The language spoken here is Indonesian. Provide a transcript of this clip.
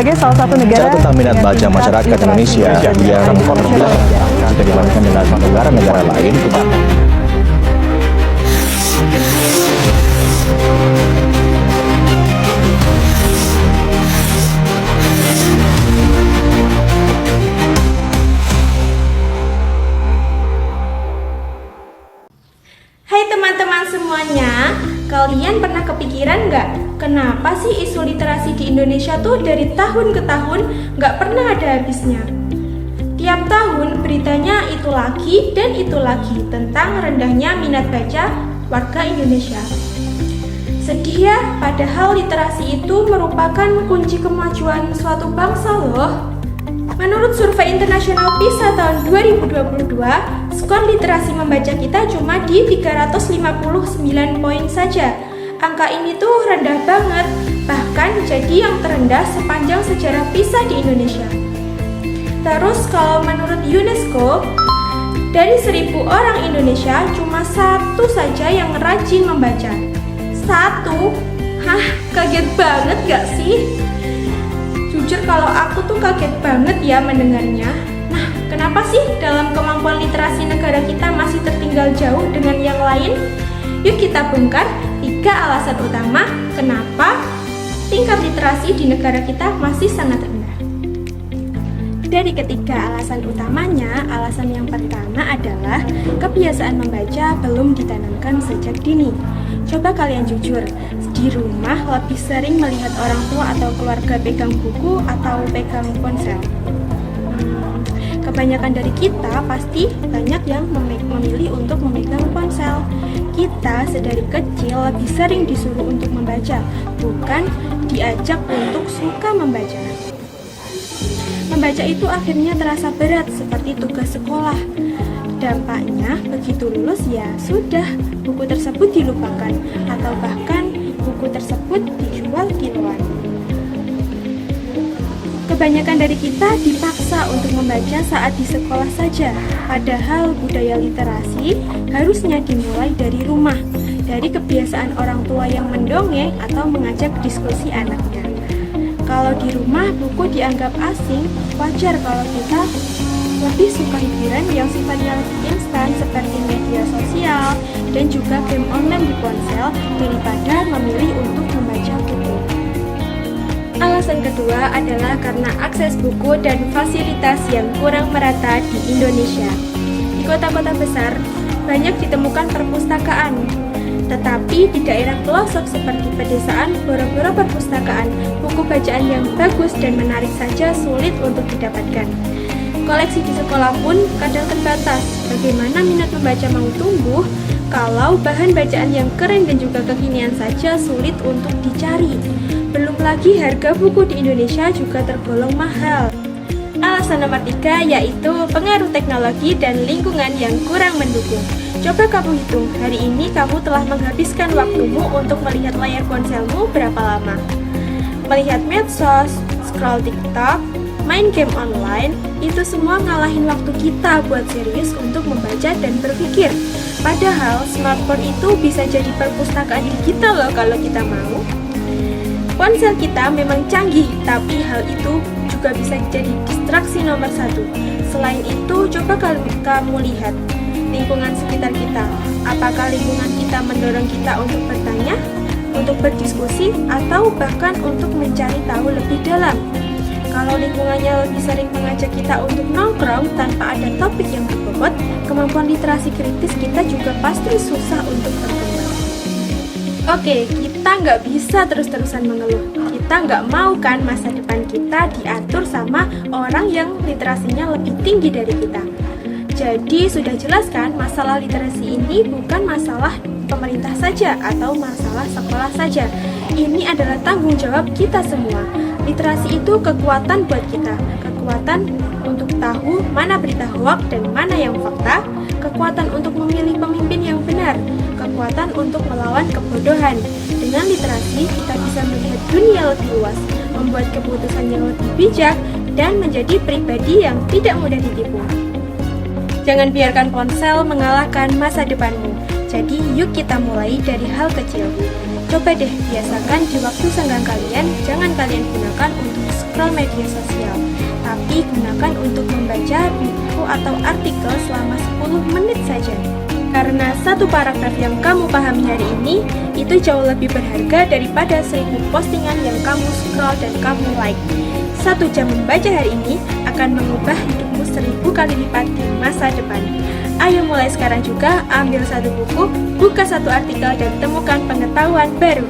sebagai salah satu negara tentang minat baca masyarakat Indonesia yang terbelakang dibandingkan dengan negara-negara lain. Hai teman-teman semuanya, kalian pernah kepikiran nggak? Kenapa sih isu literasi di Indonesia tuh dari tahun ke tahun nggak pernah ada habisnya? Tiap tahun beritanya itu lagi dan itu lagi tentang rendahnya minat baca warga Indonesia. Sedih ya, padahal literasi itu merupakan kunci kemajuan suatu bangsa loh. Menurut survei internasional PISA tahun 2022, skor literasi membaca kita cuma di 359 poin saja. Angka ini tuh rendah banget, bahkan jadi yang terendah sepanjang sejarah PISA di Indonesia. Terus kalau menurut UNESCO, dari 1000 orang Indonesia cuma 1 saja yang rajin membaca. 1? Hah, kaget banget gak sih? Jujur kalau aku tuh kaget banget ya mendengarnya. Nah, kenapa sih dalam kemampuan literasi negara kita masih tertinggal jauh dengan yang lain? Yuk kita bongkar 3 alasan utama kenapa tingkat literasi di negara kita masih sangat rendah. Dari ketiga alasan utamanya, alasan yang pertama adalah kebiasaan membaca belum ditanamkan sejak dini. Coba kalian jujur, di rumah lebih sering melihat orang tua atau keluarga pegang buku atau pegang ponsel? Kebanyakan dari kita pasti banyak yang memilih untuk memegang ponsel. Kita sedari kecil lebih sering disuruh untuk membaca, bukan diajak untuk suka membaca. Membaca itu akhirnya terasa berat seperti tugas sekolah. Dampaknya, begitu lulus ya sudah, buku tersebut dilupakan atau bahkan buku tersebut dijual kiloan. Kebanyakan dari kita dipaksa untuk membaca saat di sekolah saja, padahal budaya literasi harusnya dimulai dari rumah, dari kebiasaan orang tua yang mendongeng atau mengajak diskusi anaknya. Kalau di rumah buku dianggap asing, wajar kalau kita lebih suka hiburan yang sifatnya lebih instan seperti media sosial dan juga game online di ponsel daripada memilih untuk membaca buku. Alasan kedua adalah karena akses buku dan fasilitas yang kurang merata di Indonesia. Di kota-kota besar banyak ditemukan perpustakaan, tetapi di daerah pelosok seperti pedesaan, boro-boro perpustakaan, buku bacaan yang bagus dan menarik saja sulit untuk didapatkan. Koleksi di sekolah pun kadang terbatas. Bagaimana minat membaca mau tumbuh kalau bahan bacaan yang keren dan juga kekinian saja sulit untuk dicari? Belum lagi harga buku di Indonesia juga tergolong mahal. Alasan nomor 3 yaitu pengaruh teknologi dan lingkungan yang kurang mendukung. Coba kamu hitung, hari ini kamu telah menghabiskan waktumu untuk melihat layar ponselmu berapa lama? Melihat medsos, scroll TikTok, main game online, itu semua ngalahin waktu kita buat serius untuk membaca dan berpikir. Padahal smartphone itu bisa jadi perpustakaan kita loh kalau kita mau. Ponsel kita memang canggih, tapi hal itu juga bisa jadi distraksi nomor 1. Selain itu, coba kamu lihat lingkungan sekitar kita. Apakah lingkungan kita mendorong kita untuk bertanya, untuk berdiskusi, atau bahkan untuk mencari tahu lebih dalam? Kalau lingkungannya lebih sering mengajak kita untuk nongkrong tanpa ada topik yang berbobot, kemampuan literasi kritis kita juga pasti susah untuk berkembang. Oke, kita nggak bisa terus-terusan mengeluh. Kita nggak mau kan masa depan kita diatur sama orang yang literasinya lebih tinggi dari kita. Jadi sudah jelas kan, masalah literasi ini bukan masalah pemerintah saja atau masalah sekolah saja. Ini adalah tanggung jawab kita semua. Literasi itu kekuatan buat kita, kekuatan untuk tahu mana berita hoak dan mana yang fakta, kekuatan untuk memilih pemimpin yang benar, kekuatan untuk melawan kebodohan. Dengan literasi, kita bisa melihat dunia lebih luas, membuat keputusan yang lebih bijak, dan menjadi pribadi yang tidak mudah ditipu. Jangan biarkan ponsel mengalahkan masa depanmu. Jadi yuk kita mulai dari hal kecil. Coba deh biasakan di waktu senggang kalian, jangan kalian gunakan untuk scroll media sosial, tapi gunakan untuk membaca buku atau artikel selama 10 menit saja. Karena satu paragraf yang kamu pahami hari ini, itu jauh lebih berharga daripada 1000 postingan yang kamu scroll dan kamu like. 1 jam membaca hari ini akan mengubah hidupmu 1000 kali lipat di masa depan. Ayo mulai sekarang juga, ambil satu buku, buka satu artikel dan temukan pengetahuan baru.